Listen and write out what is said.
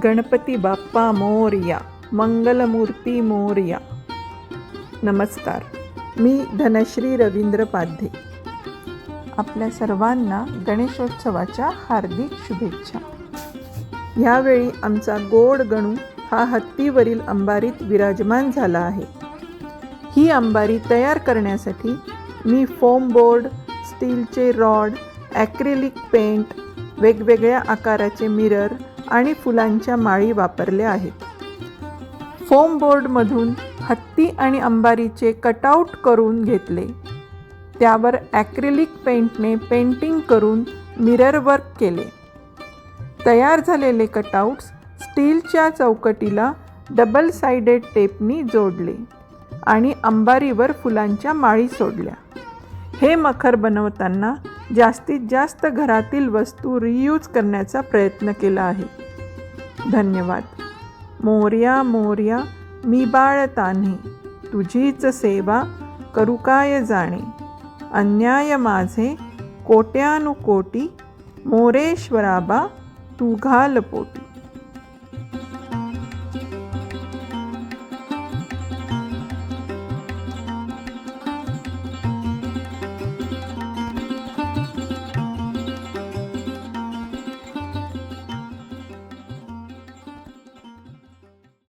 गणपती बाप्पा मोरया, मंगलमूर्ती मोरया. नमस्कार, मी धनश्री रवींद्र पाध्ये. आपल्या सर्वांना गणेशोत्सवाच्या हार्दिक शुभेच्छा. यावेळी आमचा गोड गणू हा हत्तीवरील अंबारीत विराजमान झाला आहे. ही अंबारी तयार करण्यासाठी मी फोम बोर्ड, स्टीलचे रॉड, ॲक्रिलिक पेंट, वेगवेगळ्या आकाराचे मिरर आणि फुलांच्या माळी वापरल्या आहेत. फोम बोर्डमधून हत्ती आणि अंबारीचे कटआउट करून घेतले. त्यावर ॲक्रिलिक पेंटने पेंटिंग करून मिरर वर्क केले. तयार झालेले कटआउट्स स्टीलच्या चौकटीला डबल साइडेड टेपनी जोडले आणि अंबारीवर फुलांच्या माळी सोडल्या. हे मखर बनवताना जास्तीत जास्त घरातील वस्तू रियूज करण्याचा प्रयत्न केला आहे. धन्यवाद. मोरया मोरया मी बाळ तान्हे, तुझीच सेवा करू काय जाणे. अन्याय माझे कोट्यानुकोटी, मोरेश्वराबा तू घाल पोटी.